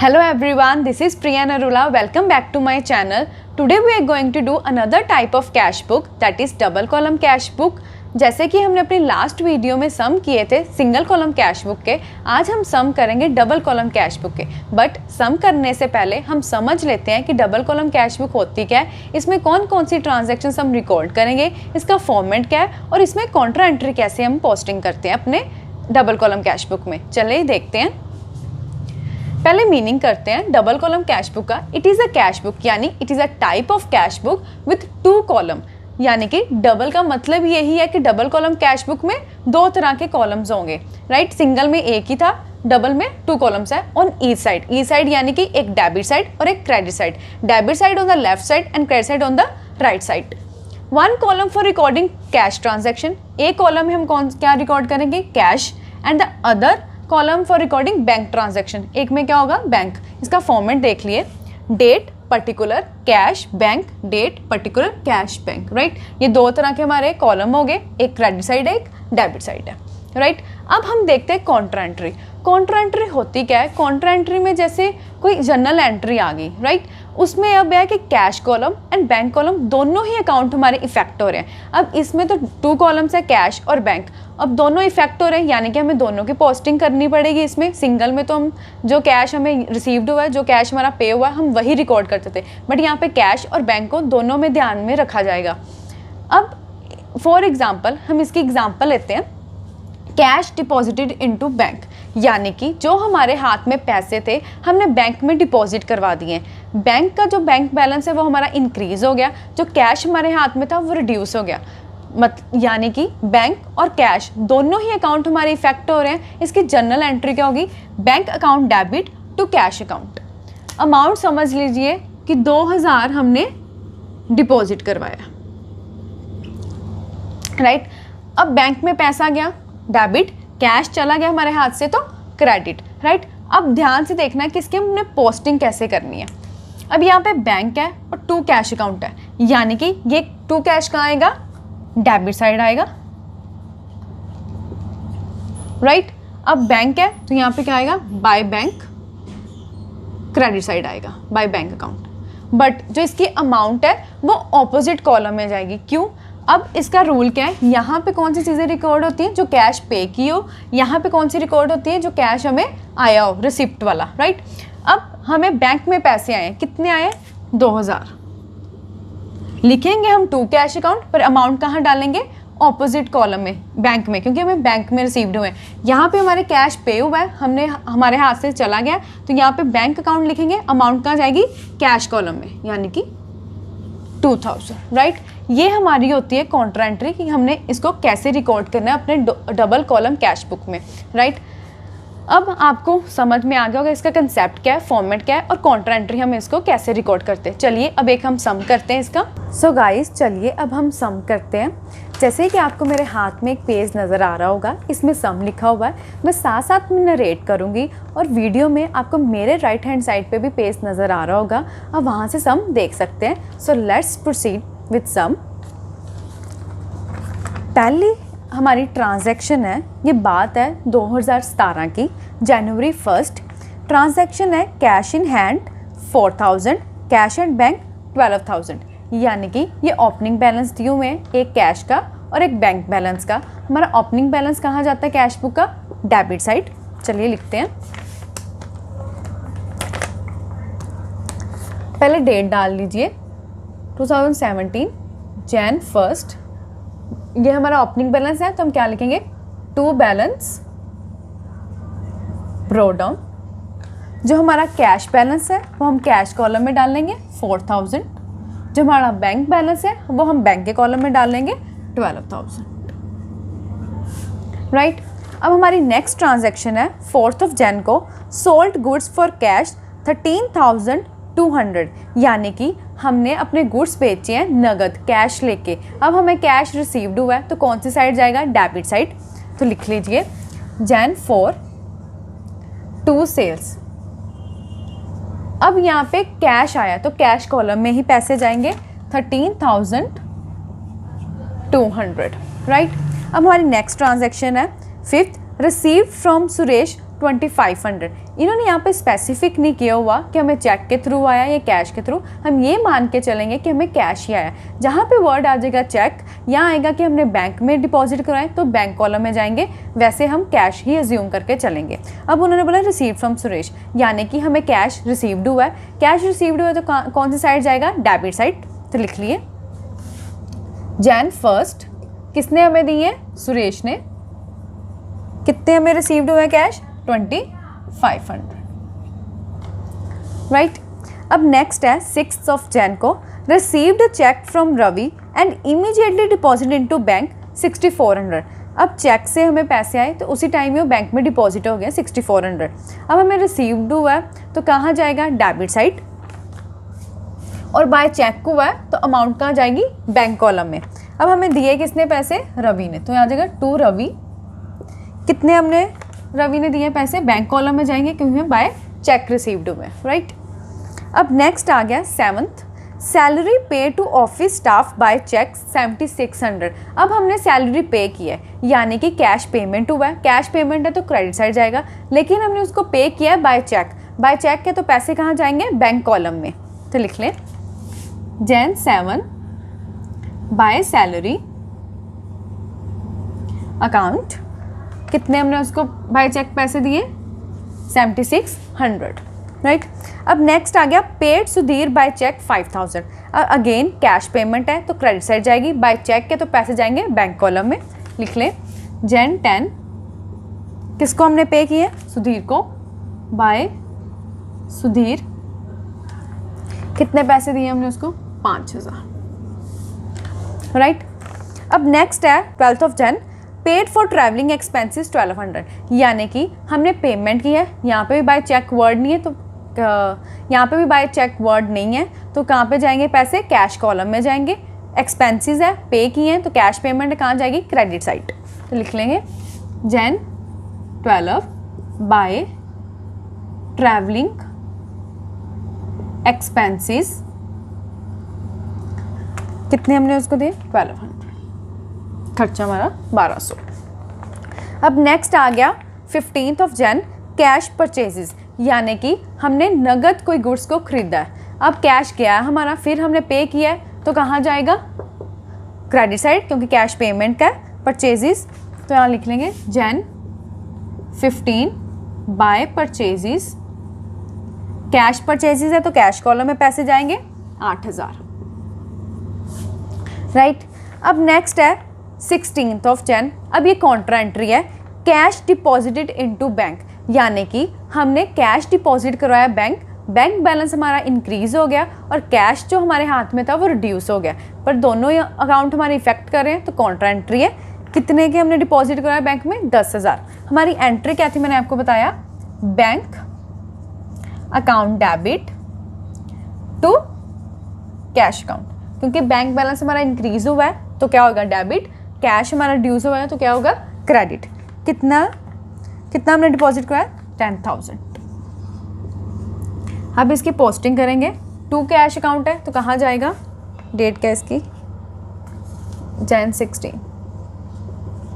Hello everyone, this is Priya Narula. Welcome back to my channel. Today we are going to do another type of cash book, that is double column cash book. जैसे कि हमने अपनी last video में सम किए थे single column cash book के, आज हम सम करेंगे डबल कॉलम कैश बुक के। बट सम करने से पहले हम समझ लेते हैं कि डबल कॉलम कैश बुक होती क्या है, इसमें कौन कौन सी ट्रांजैक्शंस हम रिकॉर्ड करेंगे, इसका फॉर्मेट क्या है और इसमें कॉन्ट्रा एंट्री कैसे हम पोस्टिंग करते हैं अपने डबल कॉलम कैश बुक में। चलिए देखते हैं। पहले मीनिंग करते हैं डबल कॉलम कैश बुक का। It is a cash book, यानी it is a type of cash book with two column, यानी कि डबल का मतलब यही है कि डबल कॉलम कैश बुक में दो तरह के कॉलम्स होंगे, राइट। सिंगल में एक ही था, डबल में टू कॉलम्स है on each side. Each side यानी कि एक डेबिट साइड और एक credit side. Debit side on the left side and credit side on the right side. One column for recording cash transaction, एक column में हम क्या रिकॉर्ड करेंगे, cash, and the other column for recording bank transaction, एक में क्या होगा, bank. इसका फॉर्मेट देख लिए, date particular cash bank, date particular cash bank, right. ये दो तरह के हमारे कॉलम हो गए, एक क्रेडिट साइड है, एक डेबिट साइड है, राइट। अब हम देखते हैं कॉन्ट्रा एंट्री। कॉन्ट्रा एंट्री होती क्या है, कॉन्ट्रा एंट्री में जैसे कोई जर्नल एंट्री आ गई, राइट, उसमें अब है कि cash column and bank column दोनों ही अकाउंट हमारे इफेक्ट हो रहे हैं। अब इसमें तो टू कॉलम्स है, कैश और बैंक, अब दोनों इफेक्ट हो रहे हैं, यानी कि हमें दोनों की पोस्टिंग करनी पड़ेगी। इसमें सिंगल में तो हम जो कैश हमें रिसीव्ड हुआ है, जो कैश हमारा पे हुआ है, हम वही रिकॉर्ड करते थे, बट यहाँ पे कैश और बैंक को दोनों में ध्यान में रखा जाएगा। अब फॉर एग्जाम्पल हम इसकी एग्जाम्पल लेते हैं, कैश डिपॉजिटेड इनटू बैंक, यानी कि जो हमारे हाथ में पैसे थे हमने बैंक में डिपॉजिट करवा दिए। बैंक का जो बैंक बैलेंस है वो हमारा इंक्रीज हो गया, जो कैश हमारे हाथ में था वो रिड्यूस हो गया। यानी कि बैंक और कैश दोनों ही अकाउंट हमारे इफेक्ट हो रहे हैं। इसकी जर्नल एंट्री क्या होगी, bank account debit to cash account. Amount समझ लीजिए कि 2000 हमने डिपॉजिट करवाया, राइट। अब बैंक में पैसा गया डेबिट, कैश चला गया हमारे हाथ से तो क्रेडिट, राइट। अब ध्यान से देखना है कि इसकी हमने पोस्टिंग कैसे करनी है। अब यहाँ पे बैंक है और टू कैश अकाउंट है, यानी कि ये टू कैश कहाँ आएगा, डेबिट साइड आएगा, राइट। अब बैंक है तो यहाँ पे क्या आएगा, बाय बैंक, क्रेडिट साइड आएगा, बाय बैंक अकाउंट। बट जो इसकी अमाउंट है वो ऑपोजिट कॉलम में जाएगी। क्यों, अब इसका रूल क्या है, यहाँ पे कौन सी चीज़ें रिकॉर्ड होती हैं, जो कैश पे की हो, यहाँ पे कौन सी रिकॉर्ड होती है, जो कैश हमें आया हो, रिसिप्ट वाला, राइट। अब हमें बैंक में पैसे आए, कितने आए, 2000, लिखेंगे हम टू कैश अकाउंट, पर अमाउंट कहाँ डालेंगे, ऑपोजिट कॉलम में, बैंक में, क्योंकि हमें बैंक में रिसीव्ड हुए हैं। यहाँ पे हमारे कैश पे हुआ है, हमने हमारे हाथ से चला गया, तो यहाँ पे बैंक अकाउंट लिखेंगे, अमाउंट कहाँ जाएगी, कैश कॉलम में, यानी कि 2000, राइट। ये हमारी होती है कॉन्ट्रा एंट्री कि हमने इसको कैसे रिकॉर्ड करना है अपने डबल कॉलम कैश बुक में, राइट। अब आपको समझ में आ गया होगा इसका कंसेप्ट क्या है, फॉर्मेट क्या है और कॉन्ट्रा एंट्री हम इसको कैसे रिकॉर्ड करते हैं। चलिए अब एक हम सम करते हैं इसका। सो गाइस चलिए अब हम सम करते हैं। जैसे कि आपको मेरे हाथ में एक पेज नज़र आ रहा होगा, इसमें सम लिखा हुआ है, मैं साथ साथ में नरेट करूँगी और वीडियो में आपको मेरे राइट हैंड साइड पे भी पेज नज़र आ रहा होगा, आप वहाँ से सम देख सकते हैं। So let's proceed with sum. पहली हमारी ट्रांजैक्शन है, ये बात है 2017 की, जनवरी 1। ट्रांजैक्शन है cash in hand 4000, cash and bank 12000, यानी कि ये ओपनिंग बैलेंस दिए हुए हैं, एक कैश का और एक बैंक बैलेंस का। हमारा ओपनिंग बैलेंस कहाँ जाता है कैश बुक का, डेबिट साइड। चलिए लिखते हैं, पहले डेट डाल लीजिए 2017 Jan 1। ये हमारा ओपनिंग बैलेंस है तो हम क्या लिखेंगे, टू बैलेंस ब्रॉट डाउन। जो हमारा कैश बैलेंस है वो हम कैश कॉलम में डाल लेंगे 4000, जो हमारा बैंक बैलेंस है वो हम बैंक के कॉलम में डाल लेंगे 12000, राइट। अब हमारी नेक्स्ट ट्रांजैक्शन है 4 Jan को, सोल्ड गुड्स फॉर कैश 13200, यानी कि हमने अपने गुड्स बेचे हैं नगद कैश लेके। अब हमें कैश रिसीव्ड हुआ है तो कौन सी साइड जाएगा, डेबिट साइड। तो लिख लीजिए Jan 4 टू सेल्स। अब यहाँ पे कैश आया तो कैश कॉलम में ही पैसे जाएंगे 13200, राइट। अब हमारी नेक्स्ट ट्रांजैक्शन है 5th, रिसीव्ड फ्रॉम सुरेश 2500। इन्होंने यहाँ पे स्पेसिफिक नहीं किया हुआ कि हमें चेक के थ्रू आया या कैश के थ्रू, हम ये मान के चलेंगे कि हमें कैश ही आया। जहाँ पे वर्ड आ जाएगा चेक, यहाँ आएगा कि हमने बैंक में डिपॉजिट कराएं तो बैंक कॉलम में जाएंगे, वैसे हम कैश ही अज्यूम करके चलेंगे। अब उन्होंने बोला रिसीव फ्रॉम सुरेश, यानी कि हमें कैश रिसीव्ड हुआ है। कैश रिसीव्ड हुआ है तो कौन सी साइड जाएगा? Debit side. तो लिख लिए Jan 1 किसने हमें दी है? सुरेश ने। कितने हमें रिसीव्ड हुए कैश? 2500, राइट। अब नेक्स्ट है 6 Jan को received cheque from Ravi and immediately deposit into bank 6400। अब चेक से हमें पैसे आए तो उसी टाइम में वो बैंक में डिपॉजिट हो गया 6400। अब हमें रिसीव्ड हुआ है तो कहाँ जाएगा? Debit side. और बाय चेक हुआ है तो अमाउंट कहाँ जाएगी? बैंक कॉलम में। अब हमें दिए किसने पैसे? रवि ने, तो यहाँ जाएगा टू रवि। कितने हमने रवि ने दिए पैसे? बैंक कॉलम में जाएंगे क्योंकि हमें बाय चेक रिसीव्ड हुए, राइट। अब नेक्स्ट आ गया 7th, salary pay to office staff by cheque 7600। अब हमने सैलरी पे किया है यानी कि कैश पेमेंट हुआ है। कैश पेमेंट है तो क्रेडिट साइड जाएगा, लेकिन हमने उसको पे किया है बाय चेक। बाय चेक के तो पैसे कहाँ जाएंगे? बैंक कॉलम में। तो लिख लें Jan 7 बाय सैलरी अकाउंट, कितने हमने उसको बाय चेक पैसे दिए? 7600, राइट। अब नेक्स्ट आ गया paid Sudhir by cheque 5000। Again cash payment है तो क्रेडिट साइड जाएगी, बाय चेक के तो पैसे जाएंगे बैंक कॉलम में। लिख लें Jan 10 किसको हमने पे किए? सुधीर को, बाय सुधीर। कितने पैसे दिए हमने उसको? 5000, राइट। अब नेक्स्ट है 12 Jan paid for travelling expenses 1200, यानी कि हमने पेमेंट की है। यहाँ पे भी बाय चेक वर्ड नहीं है तो यहाँ पे भी बाय चेक वर्ड नहीं है तो कहाँ पे जाएंगे पैसे? कैश कॉलम में जाएंगे। एक्सपेंसेस है, पे किए हैं तो कैश पेमेंट कहाँ जाएगी? Credit side. तो लिख लेंगे Jan 12 बाय ट्रैवलिंग एक्सपेंसेस। कितने हमने उसको दिए? 1200, खर्चा हमारा 1200। अब नेक्स्ट आ गया 15 Jan कैश परचेजेस, यानी कि हमने नगद कोई गुड्स को खरीदा है। अब कैश गया है हमारा, फिर हमने पे किया है तो कहाँ जाएगा? क्रेडिट साइड, क्योंकि कैश पेमेंट का है। परचेजेस तो यहाँ लिख लेंगे Jan 15 by purchases. Cash purchases है तो कैश कॉलम में पैसे जाएंगे 8000, राइट। अब नेक्स्ट है 16 Jan। अब ये कॉन्ट्रा एंट्री है, कैश डिपॉजिटेड इनटू बैंक, यानी कि हमने कैश डिपॉजिट करवाया बैंक बैलेंस हमारा इंक्रीज हो गया और कैश जो हमारे हाथ में था वो रिड्यूस हो गया, पर दोनों अकाउंट हमारे इफेक्ट कर रहे हैं तो कॉन्ट्रा एंट्री है। कितने के हमने डिपॉजिट कराया बैंक में? 10,000। हमारी एंट्री क्या थी? मैंने आपको बताया bank account debit to cash account, क्योंकि बैंक बैलेंस हमारा इंक्रीज हुआ है तो क्या होगा? डेबिट। कैश हमारा रिड्यूस हुआ है तो क्या होगा? क्रेडिट। कितना हमने डिपॉजिट कराया? 10,000। अब इसकी पोस्टिंग करेंगे। टू कैश अकाउंट है तो कहाँ जाएगा? डेट क्या इसकी? Jan 16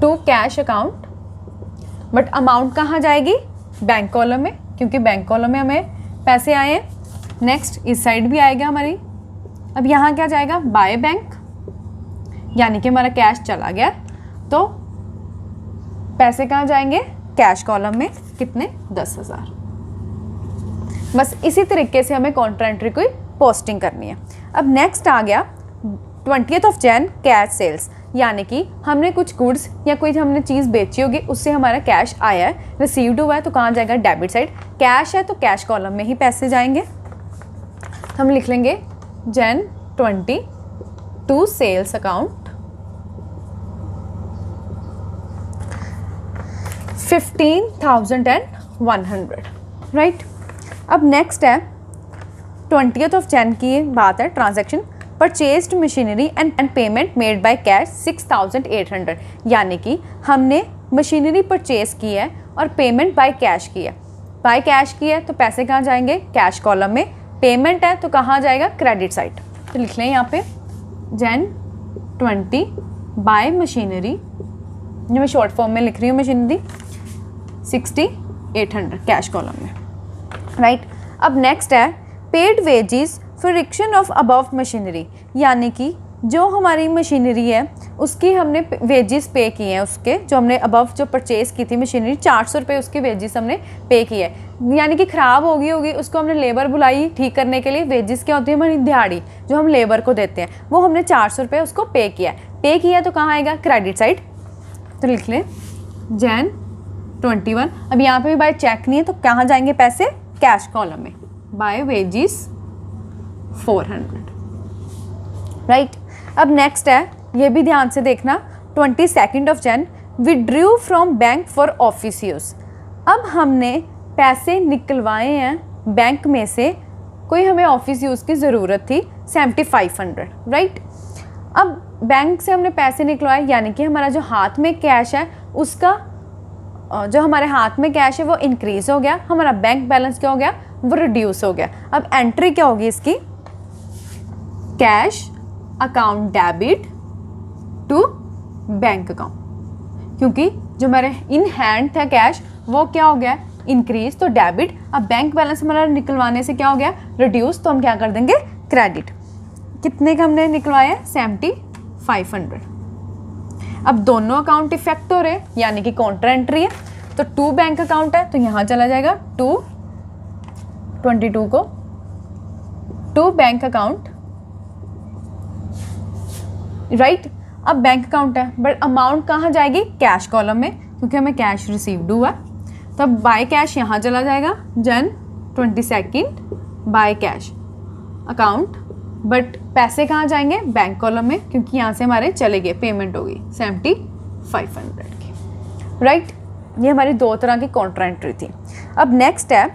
to cash account, but amount कहाँ जाएगी? बैंक कॉलम में, क्योंकि बैंक कॉलम में हमें पैसे आए हैं। नेक्स्ट इस साइड भी आएगा हमारी। अब यहाँ क्या जाएगा? बाय बैंक, यानी कि हमारा कैश चला गया तो पैसे कहाँ जाएंगे? कैश कॉलम में। कितने? 10,000। बस इसी तरीके से हमें कॉन्ट्रा एंट्री की पोस्टिंग करनी है। अब नेक्स्ट आ गया 20 Jan कैश सेल्स, यानी कि हमने कुछ गुड्स या कोई हमने चीज़ बेची होगी उससे हमारा कैश आया है, रिसीव्ड हुआ है तो कहाँ जाएगा? Debit side. कैश है तो कैश कॉलम में ही पैसे जाएंगे। तो हम लिख लेंगे Jan 20 to sales account 15,100, right. अब नेक्स्ट है 20 Jan की बात है, transaction purchased machinery and payment made by cash 6,800, यानी कि हमने मशीनरी परचेज की है और पेमेंट बाय कैश की है। बाय कैश की है तो पैसे कहाँ जाएंगे? कैश कॉलम में। पेमेंट है तो कहाँ जाएगा? Credit side. तो लिख लें यहाँ पे Jan 20 बाय मशीनरी, जो मैं शॉर्ट फॉर्म में लिख रही हूँ मशीनरी 68 800 कैश कॉलम में, राइट। अब नेक्स्ट है paid wages for erection of above machinery, यानी कि जो हमारी मशीनरी है उसकी हमने वेजेस पे किए हैं, उसके जो हमने अबव जो परचेज़ की थी मशीनरी 400 रुपये उसकी वेजेस हमने पे की है, यानी कि ख़राब होगी उसको हमने लेबर बुलाई ठीक करने के लिए। वेजेस क्या होती है हमारी दिहाड़ी जो हम लेबर को देते हैं, वो हमने 400 रुपये उसको पे किया तो कहाँ आएगा क्रेडिट साइड, तो लिख लें Jan 21। अब यहाँ पे भी बाय चेक नहीं है तो कहाँ जाएंगे पैसे, कैश कॉलम में, बाय वेजेस 400, राइट। अब नेक्स्ट है, ये भी ध्यान से देखना, 22 Jan withdrew from bank for office use. अब हमने पैसे निकलवाए हैं बैंक में से, कोई हमें ऑफिस यूज़ की ज़रूरत थी 7500, राइट। अब बैंक से हमने पैसे निकलवाए, यानी कि हमारा जो हाथ में कैश है उसका जो हमारे हाथ में कैश है वो इंक्रीज़ हो गया, हमारा बैंक बैलेंस क्या हो गया, वो रिड्यूस हो गया। अब एंट्री क्या होगी इसकी, cash account debit to bank account, क्योंकि जो मेरे इन हैंड था कैश वो क्या हो गया इंक्रीज, तो डेबिट। अब बैंक बैलेंस हमारा निकलवाने से क्या हो गया रिड्यूस, तो हम क्या कर देंगे क्रेडिट। कितने का हमने निकलवाया 7500। अब दोनों अकाउंट इफेक्ट हो रहे, यानी कि काउंटर एंट्री है, तो टू बैंक अकाउंट है तो यहाँ चला जाएगा 22 को टू बैंक अकाउंट, राइट। अब बैंक अकाउंट है बट अमाउंट कहाँ जाएगी, कैश कॉलम में, क्योंकि हमें कैश रिसीव्ड हुआ, तो अब बाय कैश यहाँ चला जाएगा Jan 22 by cash account, but पैसे कहाँ जाएंगे बैंक कॉलम में, क्योंकि यहाँ से हमारे चले गए, पेमेंट होगी 7500 की, राइट। ये हमारी दो तरह की काउंटर एंट्री थी। अब नेक्स्ट है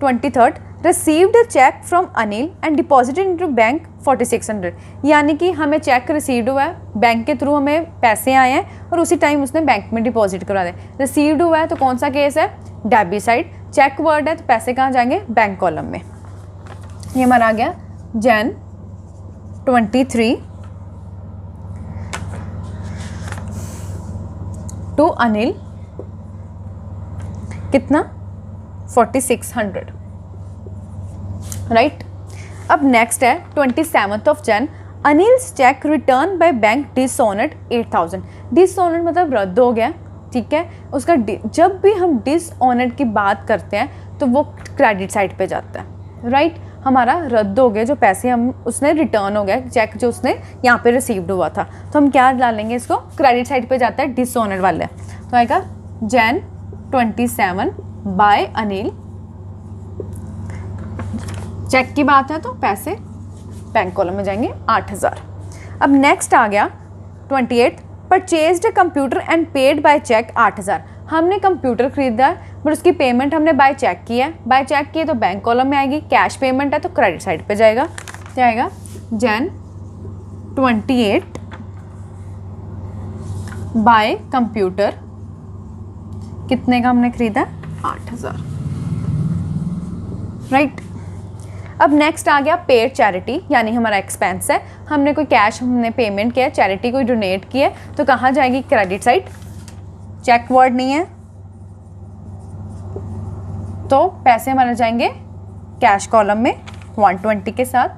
23 received a cheque from Anil and deposited into bank 4600, यानी कि हमें चेक रिसीव्ड हुआ है, बैंक के थ्रू हमें पैसे आए हैं और उसी टाइम उसने बैंक में डिपॉजिट करा दिया। रिसीव्ड हुआ है तो कौन सा केस है, डेबिट साइड, चेक वर्ड है तो पैसे कहाँ जाएंगे बैंक कॉलम में। ये हमारा आ गया Jan 23 टू अनिल, कितना 4600, राइट। अब नेक्स्ट है 27 Jan Anil's check return by bank dishonoured 8000। Dishonoured मतलब रद्द हो गया, ठीक है। उसका जब भी हम डिसऑनर्ड की बात करते हैं तो वो क्रेडिट साइड पे जाता है, राइट। हमारा रद्द हो गया जो पैसे हम उसने रिटर्न हो गया, चेक जो उसने यहाँ पे रिसीव्ड हुआ था, तो हम क्या डालेंगे इसको, क्रेडिट साइड पे जाता है डिसऑनर्ड वाले, तो आएगा Jan 27 बाय अनिल, चेक की बात है तो पैसे बैंक कॉलम में जाएंगे 8000। अब नेक्स्ट आ गया 28 purchased a computer and paid by cheque 8000। हमने कंप्यूटर खरीदा है बट उसकी पेमेंट हमने बाय चेक की है, बाय चेक की है तो बैंक कॉलम में आएगी, कैश पेमेंट है तो क्रेडिट साइड पे जाएगा, क्या आएगा Jan 28 बाय कंप्यूटर, कितने का हमने खरीदा 8000, राइट। अब नेक्स्ट आ गया पेड चैरिटी, यानी हमारा एक्सपेंस है, हमने कोई कैश हमने पेमेंट किया, चैरिटी कोई डोनेट किया, तो कहाँ जाएगी क्रेडिट साइड, चेक वर्ड नहीं है तो पैसे हमारे जाएंगे कैश कॉलम में 120 के साथ।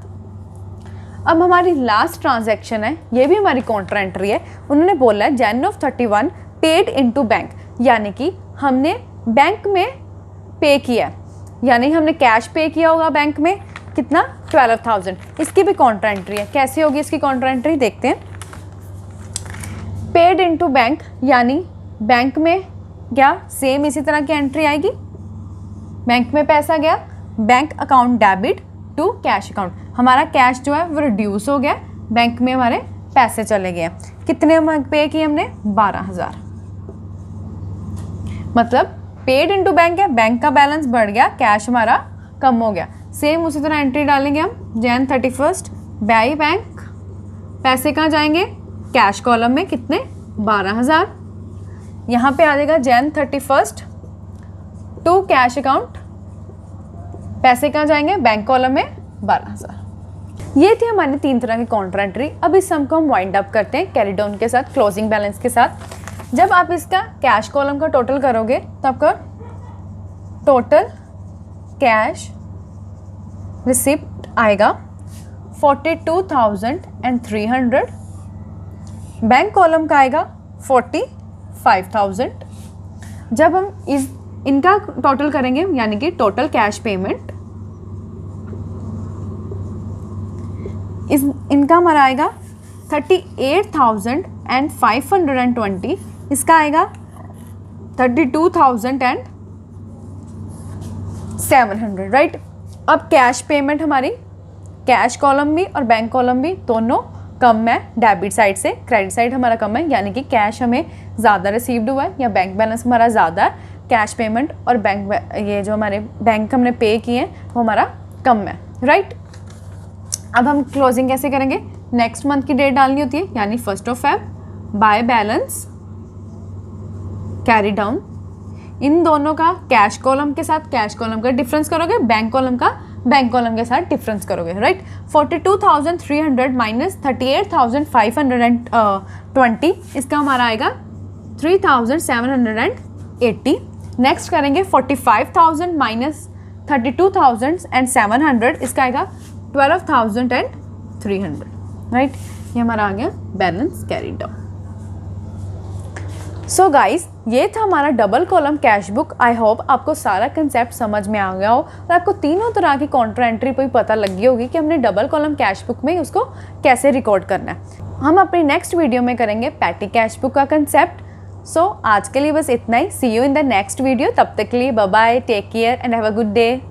अब हमारी लास्ट ट्रांजैक्शन है, ये भी हमारी काउंटर एंट्री है। उन्होंने बोला है Jan 31 पेड इनटू बैंक, यानी कि हमने बैंक में पे किया, यानी हमने कैश पे किया होगा बैंक में, कितना 12000। इसकी भी काउंटर एंट्री है, कैसे होगी इसकी काउंटर एंट्री देखते हैं। पेड इनटू बैंक, यानी बैंक में गया, सेम इसी तरह की एंट्री आएगी, बैंक में पैसा गया, bank account debit to cash account, हमारा कैश जो है वो रिड्यूस हो गया, बैंक में हमारे पैसे चले गए। कितने पे किए हमने 12000, मतलब पेड इनटू बैंक है, बैंक का बैलेंस बढ़ गया, कैश हमारा कम हो गया। सेम उसी तरह एंट्री डालेंगे हम Jan 31 बाय बैंक, पैसे कहाँ जाएंगे कैश कॉलम में, कितने 12000, यहाँ पे आ जाएगा Jan 31 टू कैश अकाउंट, पैसे कहाँ जाएंगे बैंक कॉलम में 12000। ये थी हमारी 3 तरह की काउंटर एंट्री। अब इस सम को हम वाइंड अप करते हैं कैरी डाउन के साथ, क्लोजिंग बैलेंस के साथ। जब आप इसका कैश कॉलम का टोटल करोगे तो आपका टोटल कैश रिसिप्ट आएगा 42,300, बैंक कॉलम का आएगा 45,000। जब हम इनका टोटल करेंगे यानी कि टोटल कैश पेमेंट, इनका हमारा आएगा 38,520, इसका आएगा 32,700, राइट। अब कैश पेमेंट हमारी कैश कॉलम भी और बैंक कॉलम भी दोनों कम है डेबिट साइड से, क्रेडिट साइड हमारा कम है, यानी कि कैश हमें ज़्यादा रिसीव्ड हुआ है या बैंक बैलेंस हमारा ज़्यादा है, कैश पेमेंट और बैंक ये जो हमारे बैंक हमने पे किए हैं वो हमारा कम है, राइट। अब हम क्लोजिंग कैसे करेंगे, नेक्स्ट मंथ की डेट डालनी होती है, यानी 1 Feb, by balance carry down. इन दोनों का कैश कॉलम के साथ कैश कॉलम का डिफरेंस करोगे, बैंक कॉलम का बैंक कॉलम के साथ डिफरेंस करोगे, राइट। 42,300 माइनस 38,520, इसका हमारा आएगा 3,780। नेक्स्ट करेंगे 45,000 माइनस 32,700, इसका आएगा 12,300, राइट। ये हमारा आ गया balance carry down. So guys, ये था हमारा double column cash book. I hope आपको सारा कंसेप्ट समझ में आ गया हो और आपको तीनों तरह की काउंटर एंट्री पर पता लग गई होगी कि हमने डबल कॉलम कैश बुक में उसको कैसे रिकॉर्ड करना है। हम अपनी नेक्स्ट वीडियो में करेंगे पैटी कैश बुक का कंसेप्ट। सो आज के लिए बस इतना ही। See you in the next video. तब तक के लिए bye bye, take care and have a good day.